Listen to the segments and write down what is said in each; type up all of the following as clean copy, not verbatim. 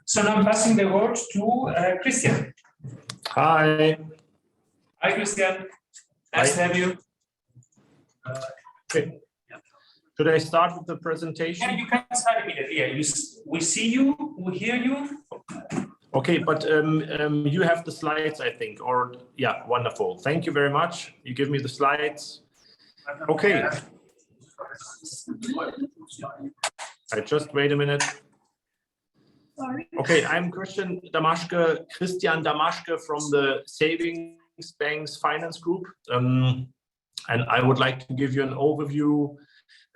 So now I'm passing the word to Christian. Hi. Hi, Christian. Nice to have you. Okay. Should I start with the presentation? Yeah, you can start immediately. Yeah, we see you, we hear you. Okay, but you have the slides, I think, or yeah, wonderful. Thank you very much. You give me the slides. Okay. I just wait a minute. Sorry. Okay, I'm Christian Damaschke from the Savings Banks Finance Group. And I would like to give you an overview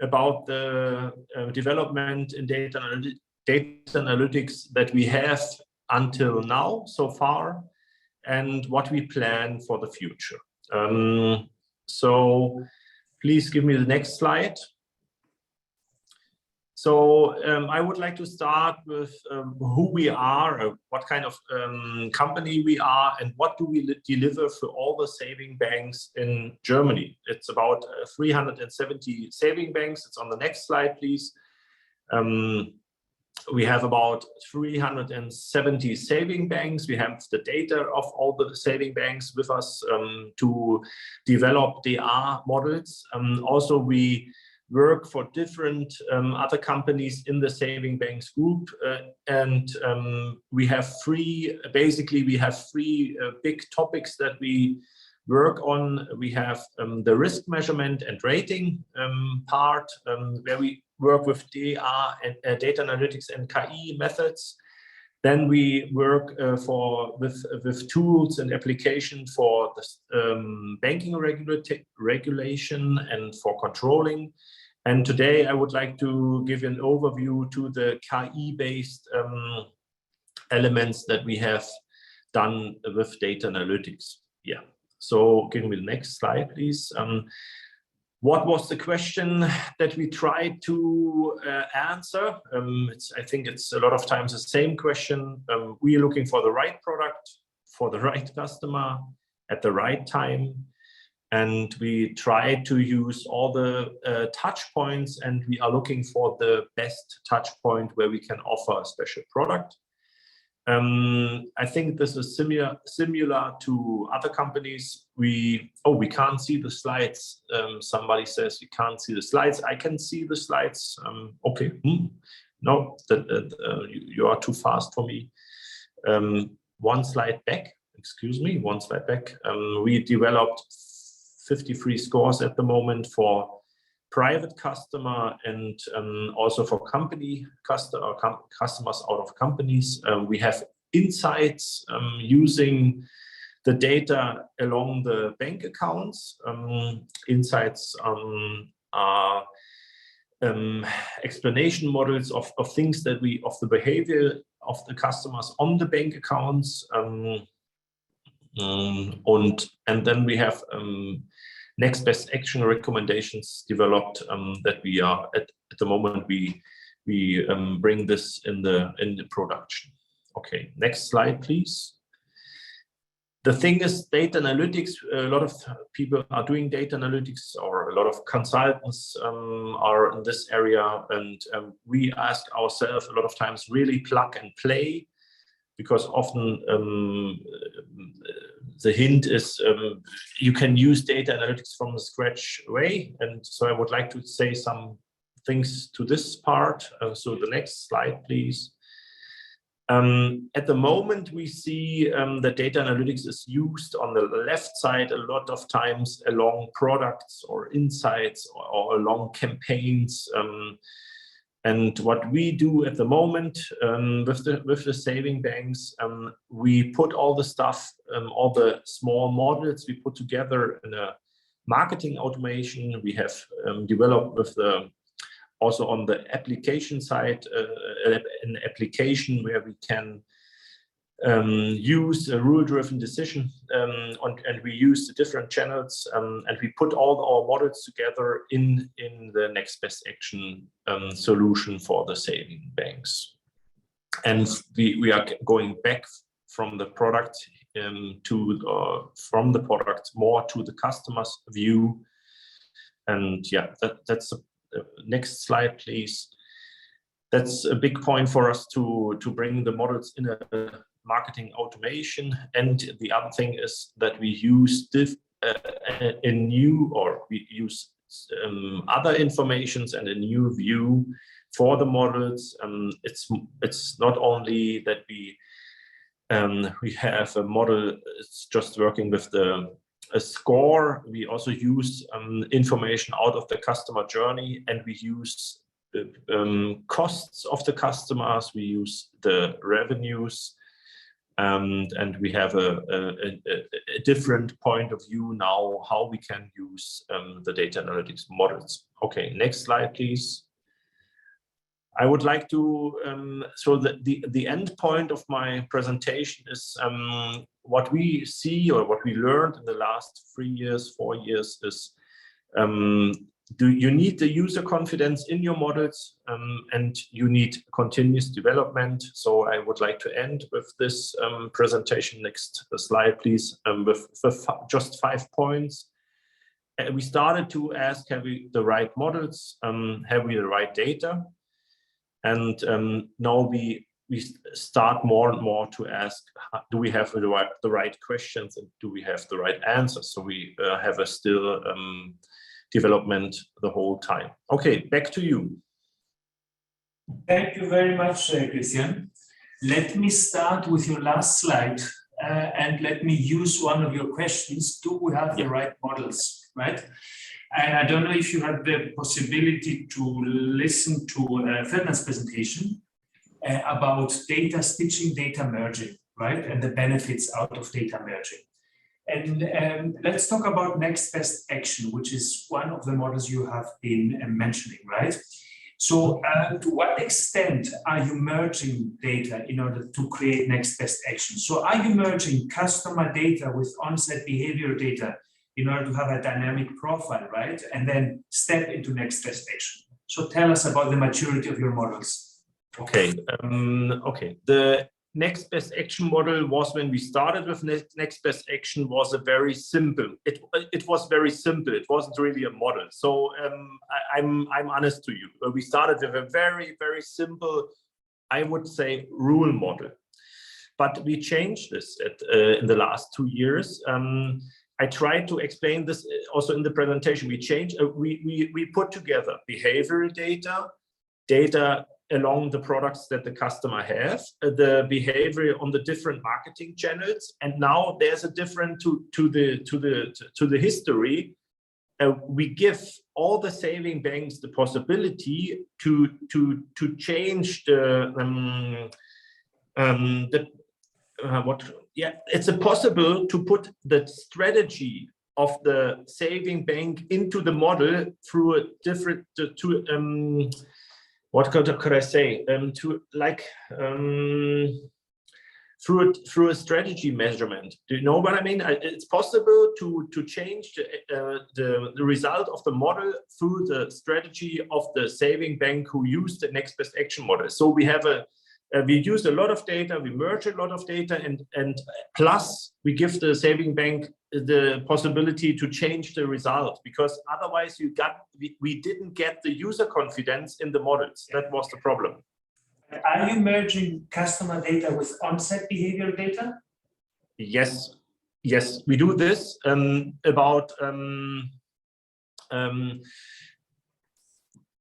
about the development in data analytics that we have until now, so far, and what we plan for the future. So please give me the next slide. So I would like to start with who we are, what kind of company we are, and what do we deliver for all the saving banks in Germany. It's about 370 saving banks. It's on the next slide, please. We have about 370 saving banks. We have the data of all the saving banks with us to develop DR models. Also, we work for different other companies in the saving banks group, and we have three big topics that we work on. We have the risk measurement and rating part, where we work with DR and data analytics and KI methods. Then we work with tools and application for the banking regulation and for controlling. And today I would like to give you an overview to the KI-based elements that we have done with data analytics. Yeah. So give me the next slide, please. What was the question that we tried to answer? I think it's a lot of times the same question. We are looking for the right product, for the right customer, at the right time. And we try to use all the touch points, and we are looking for the best touch point where we can offer a special product. I think this is similar to other companies. We can't see the slides. Somebody says you can't see the slides. I can see the slides. Okay. No, you are too fast for me. One slide back. Excuse me. One slide back. We developed 53 scores at the moment for private customer and also for company customers out of companies. We have insights using the data along the bank accounts. Insights are explanation models of things that of the behavior of the customers on the bank accounts. And then we have next best action recommendations developed that we are at the moment we bring this in the production. Okay, next slide, please. The thing is, data analytics, a lot of people are doing data analytics, or a lot of consultants are in this area, and we ask ourselves a lot of times, really plug and play, because often the hint is you can use data analytics from the scratch way. And so I would like to say some things to this part. So the next slide, please. At the moment, we see that data analytics is used on the left side a lot of times along products or insights or along campaigns. And what we do at the moment with the saving banks, we put all the stuff, all the small models we put together in a marketing automation. We have developed with also on the application side, an application where we can use a rule-driven decision, and we use the different channels, and we put all our models together in the next best action solution for the saving banks. And we are going back from the product from the product more to the customer's view. And yeah, that's the next slide, please. That's a big point for us to bring the models in a marketing automation. And the other thing is that we use other informations and a new view for the models. It's not only that we have a model, it's just working with a score. We also use information out of the customer journey, and we use the costs of the customers, we use the revenues, and we have a different point of view now how we can use the data analytics models. Okay, next slide, please. I would like to, so the end point of my presentation is what we see or what we learned in the last 3 years, 4 years is you need the user confidence in your models, and you need continuous development. So I would like to end with this presentation. Next slide, please, with just 5 points. We started to ask, have we the right models? Have we the right data? And now we start more and more to ask, do we have the right questions and do we have the right answers? So we have a still development the whole time. Okay, back to you. Thank you very much, Christian. Let me start with your last slide and let me use one of your questions. Do we have the right models, right? And I don't know if you had the possibility to listen to Ferdinand's presentation about data stitching, data merging, right? And the benefits out of data merging. And let's talk about next best action, which is one of the models you have been mentioning, right? So to what extent are you merging data in order to create next best action? So are you merging customer data with on-site behavior data in order to have a dynamic profile, right? And then step into next best action. So tell us about the maturity of your models. Okay, okay. The next best action model was, when we started with next best action, was a very simple. It was very simple. It wasn't really a model. So I'm honest to you. We started with a very, very simple, I would say, rule model. But we changed this in the last 2 years. I tried to explain this also in the presentation. We changed. We put together behavioral data along the products that the customer has, the behavior on the different marketing channels, and now there's a different to the history. We give all the saving banks the possibility to change it's possible to put the strategy of the saving bank into the model through a different what could I say? Through a strategy measurement. Do you know what I mean? It's possible to change the result of the model through the strategy of the saving bank who used the next best action model. So we have we use a lot of data, we merge a lot of data, and plus we give the saving bank the possibility to change the result, because otherwise we didn't get the user confidence in the models. That was the problem. Are you merging customer data with on-site behavior data? Yes, we do this about.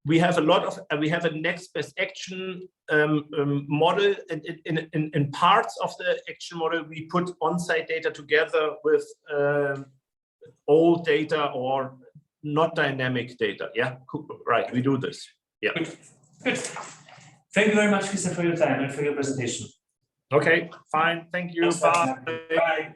We have a next best action model, and in parts of the action model we put on-site data together with old data or not dynamic data. Yeah, right. We do this. Yeah. Good. Thank you very much, Christian, for your time and for your presentation. Okay, fine. Thank you. Bye. Bye.